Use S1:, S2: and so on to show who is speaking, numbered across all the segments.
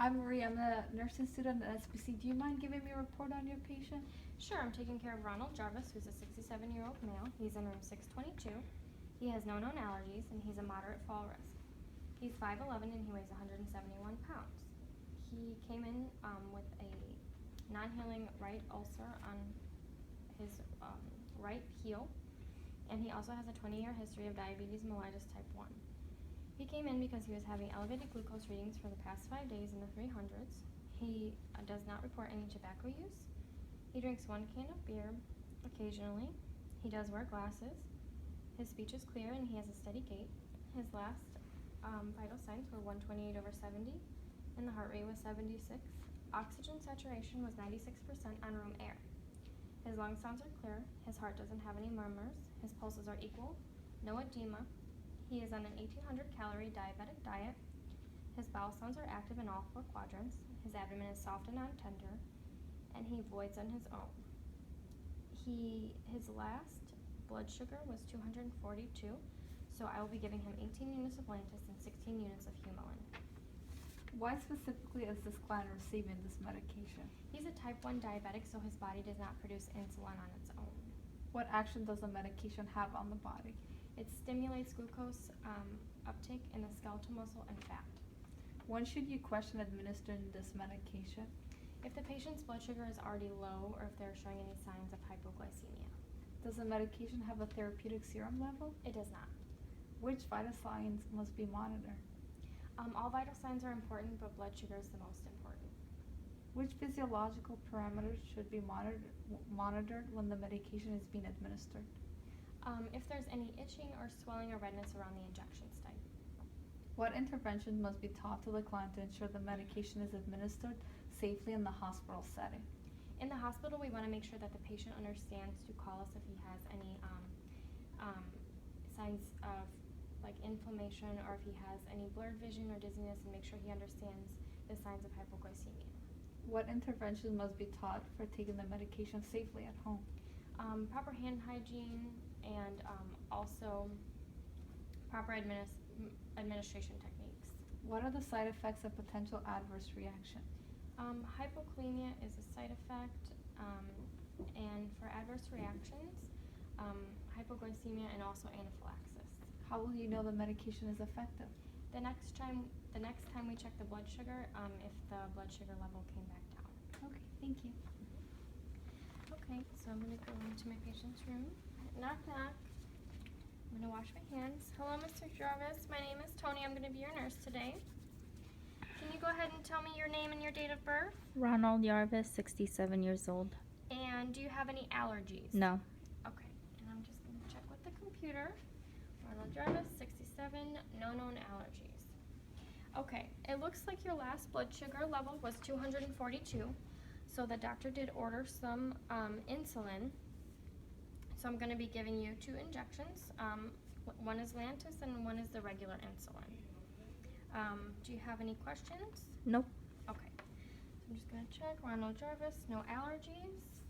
S1: I'm Marie. I'm a nursing student at SBC. Do you mind giving me a report on your patient?
S2: Sure, I'm taking care of Ronald Jarvis, who's a 67-year-old male. He's in room 622. He has no known allergies, and he's a moderate fall risk. He's 5'11", and he weighs 171 pounds. He came in with a non-healing right ulcer on his right heel, and he also has a 20-year history of diabetes mellitus type 1. He came in because he was having elevated glucose readings for the past 5 days in the 300s. He does not report any tobacco use. He drinks 1 can of beer occasionally. He does wear glasses. His speech is clear and he has a steady gait. His last vital signs were 128/70 and the heart rate was 76. Oxygen saturation was 96% on room air. His lung sounds are clear. His heart doesn't have any murmurs. His pulses are equal. No edema. He is on an 1,800 calorie diabetic diet. His bowel sounds are active in all 4 quadrants. His abdomen is soft and non-tender, and he voids on his own. His last blood sugar was 242, so I will be giving him 18 units of Lantus and 16 units of Humulin.
S1: Why specifically is this client receiving this medication?
S2: He's a type 1 diabetic, so his body does not produce insulin on its own.
S1: What action does the medication have on the body?
S2: It stimulates glucose uptake in the skeletal muscle and fat.
S1: When should you question administering this medication?
S2: If the patient's blood sugar is already low or if they're showing any signs of hypoglycemia.
S1: Does the medication have a therapeutic serum level?
S2: It does not.
S1: Which vital signs must be monitored?
S2: All vital signs are important, but blood sugar is the most important.
S1: Which physiological parameters should be monitored when the medication is being administered?
S2: If there's any itching or swelling or redness around the injection site.
S1: What interventions must be taught to the client to ensure the medication is administered safely in the hospital setting?
S2: In the hospital, we want to make sure that the patient understands to call us if he has any signs of like inflammation or if he has any blurred vision or dizziness, and make sure he understands the signs of hypoglycemia.
S1: What interventions must be taught for taking the medication safely at home?
S2: Proper hand hygiene and also proper administration techniques.
S1: What are the side effects of potential adverse reaction?
S2: Hypokalemia is a side effect, and for adverse reactions, hypoglycemia and also anaphylaxis.
S1: How will you know the medication is effective?
S2: The next time we check the blood sugar, if the blood sugar level came back down.
S1: Okay, thank you.
S2: Okay, so I'm going to go into my patient's room. Knock, knock. I'm going to wash my hands. Hello, Mr. Jarvis. My name is Tony. I'm going to be your nurse today. Can you go ahead and tell me your name and your date of birth?
S3: Ronald Jarvis, 67 years old.
S2: And do you have any allergies?
S3: No.
S2: Okay, and I'm just going to check with the computer. Ronald Jarvis, 67, no known allergies. Okay, it looks like your last blood sugar level was 242. So the doctor did order some insulin. So I'm going to be giving you 2 injections. One is Lantus and one is the regular insulin. Do you have any questions?
S3: Nope.
S2: Okay. So I'm just going to check. Ronald Jarvis, no allergies.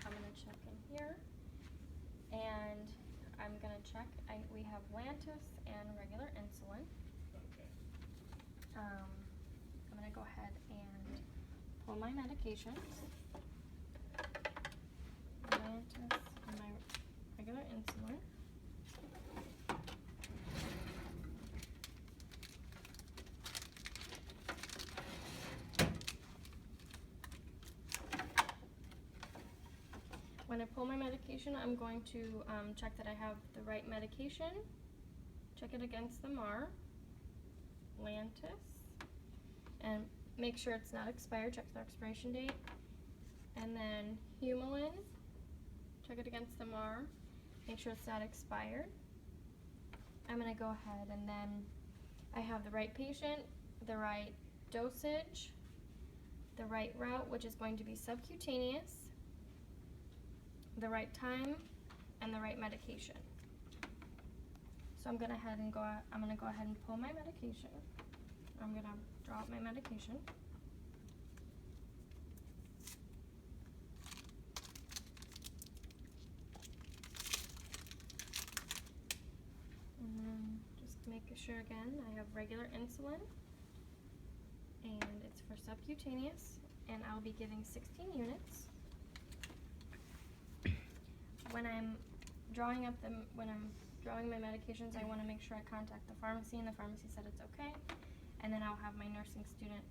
S2: I'm going to check in here. And I'm going to check. We have Lantus and regular insulin. I'm going to go ahead and pull my medications. Lantus and my regular insulin. When I pull my medication, I'm going to check that I have the right medication. Check it against the MAR, Lantus, and make sure it's not expired. Check the expiration date. And then Humulin, check it against the MAR, make sure it's not expired. I'm going to go ahead and then I have the right patient, the right dosage, the right route, which is going to be subcutaneous, the right time, and the right medication. So I'm going to go ahead and pull my medication. I'm going to draw out my medication. And then just make sure again I have regular insulin, and it's for subcutaneous, and I'll be giving 16 units. When I'm drawing my medications, I want to make sure I contact the pharmacy, and the pharmacy said it's okay. And then I'll have my nursing student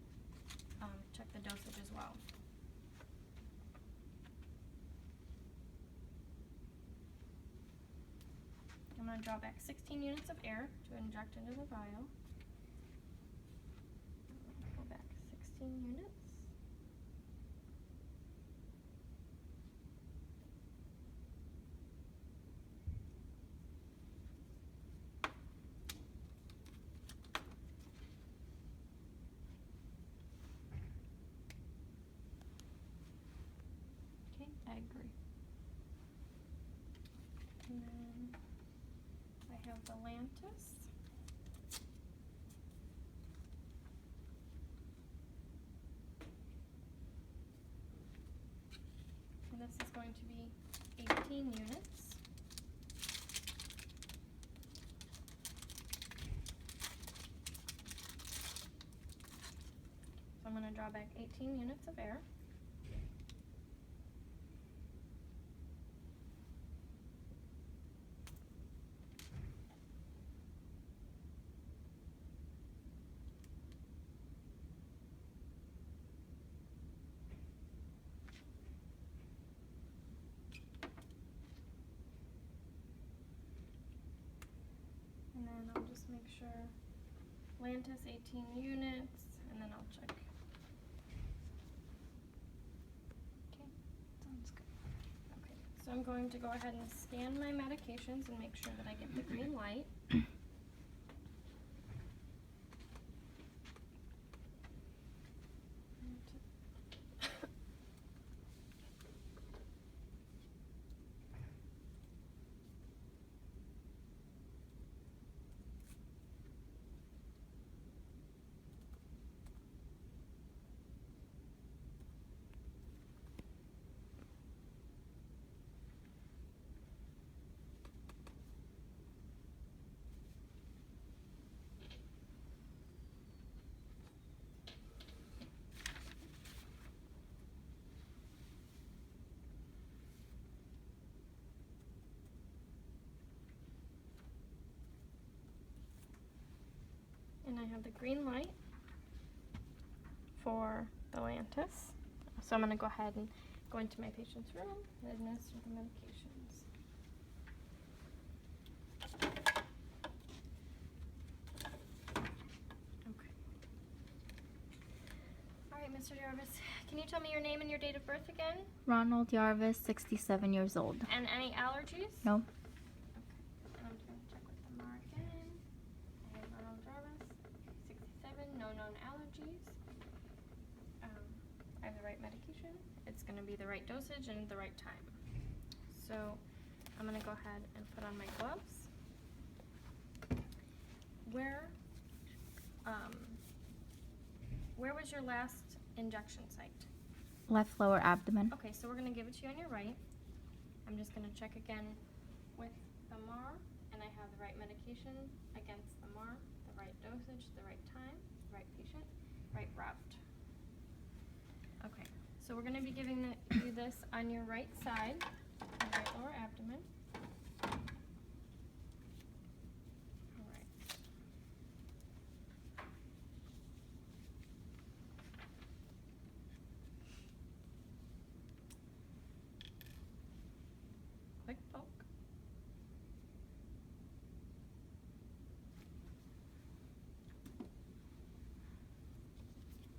S2: check the dosage as well. I'm going to draw back 16 units of air to inject into the vial. Go back 16 units. Okay,
S1: I agree.
S2: and then I have the Lantus. And this is going to be 18 units. So I'm going to draw back 18 units of air. And then I'll just make sure Lantus 18 units, and then I'll check.
S1: Okay, sounds good.
S2: Okay, so I'm going to go ahead and scan my medications and make sure that I get the green light. And I have the green light for the Lantus. So I'm going to go ahead and go into my patient's room and administer the medications. Okay. All right, Mr. Jarvis, can you tell me your name and your date of birth again?
S3: Ronald Jarvis, 67 years old.
S2: And any allergies?
S3: No.
S2: Okay. And I'm just going to check with the MAR again. I have Ronald Jarvis, 67, no known allergies. I have the right medication. It's going to be the right dosage and the right time. So I'm going to go ahead and put on my gloves. Where was your last injection site?
S3: Left lower abdomen.
S2: Okay, so we're going to give it to you on your right. I'm just going to check again with the MAR, and I have the right medication against the MAR, the right dosage, the right time, the right patient, right route. Okay, so we're going to be giving you this on your right side, the right lower abdomen. All right. Quick poke.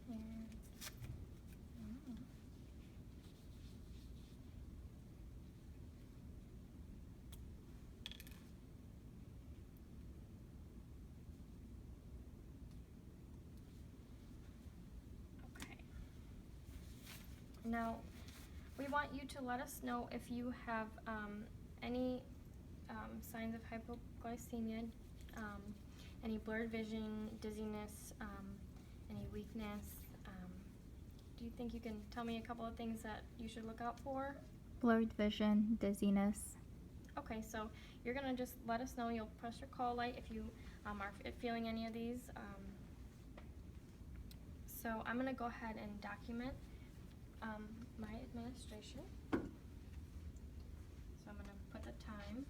S2: And okay. Now, we want you to let us know if you have any signs of hypoglycemia, any blurred vision, dizziness, any weakness. Do you think you can tell me a couple of things that you should look out for?
S3: Blurred vision, dizziness.
S2: Okay, so you're going to just let us know. You'll press your call light if you are feeling any of these. So I'm gonna go ahead and document my administration. So I'm gonna put the time.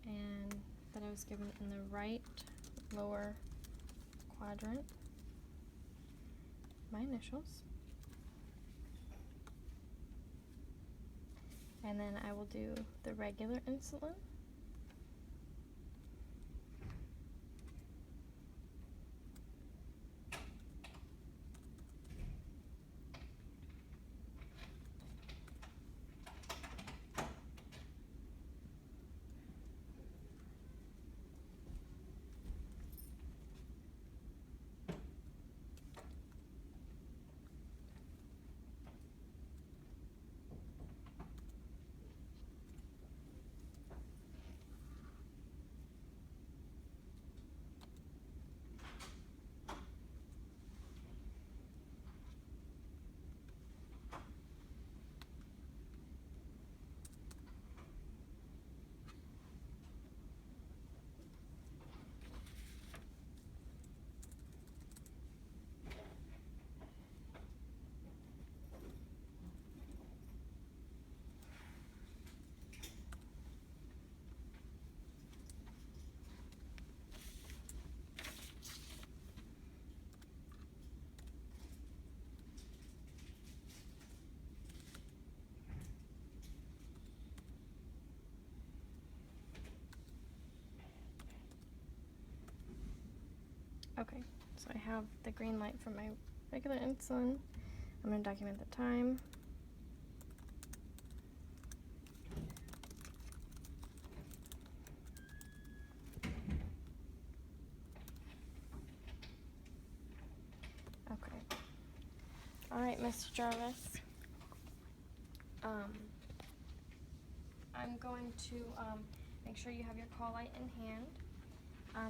S2: And that I was given in the right lower quadrant. My initials. And then I will do the regular insulin. Okay, so I have the green light for my regular insulin. I'm going to document the time. Okay. All right, Mr. Jarvis. I'm going to make sure you have your call light in hand.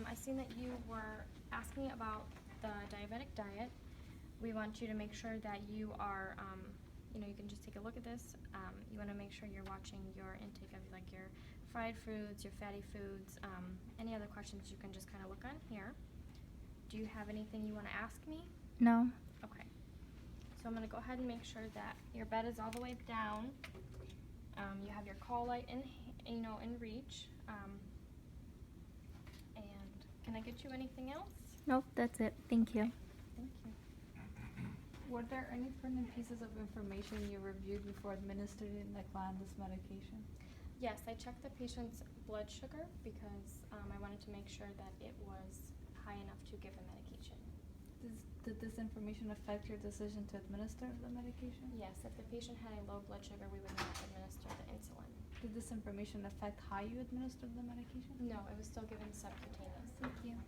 S2: I seen that you were asking about the diabetic diet. We want you to make sure that you are, you can just take a look at this. You want to make sure you're watching your intake of like your fried foods, your fatty foods. Any other questions you can just kind of look on here. Do you have anything you want to ask me?
S3: No.
S2: Okay. So I'm going to go ahead and make sure that your bed is all the way down. You have your call light in reach. And can I get you anything else?
S3: Nope, that's it. Thank you.
S2: Thank you.
S1: Were there any pertinent pieces of information you reviewed before administering this medication?
S2: Yes, I checked the patient's blood sugar because I wanted to make sure that it was high enough to give the medication.
S1: Did this information affect your decision to administer the medication?
S2: Yes, if the patient had a low blood sugar, we would not administer the insulin.
S1: Did this information affect how you administered the medication?
S2: No, it was still given subcutaneous.
S1: Thank you.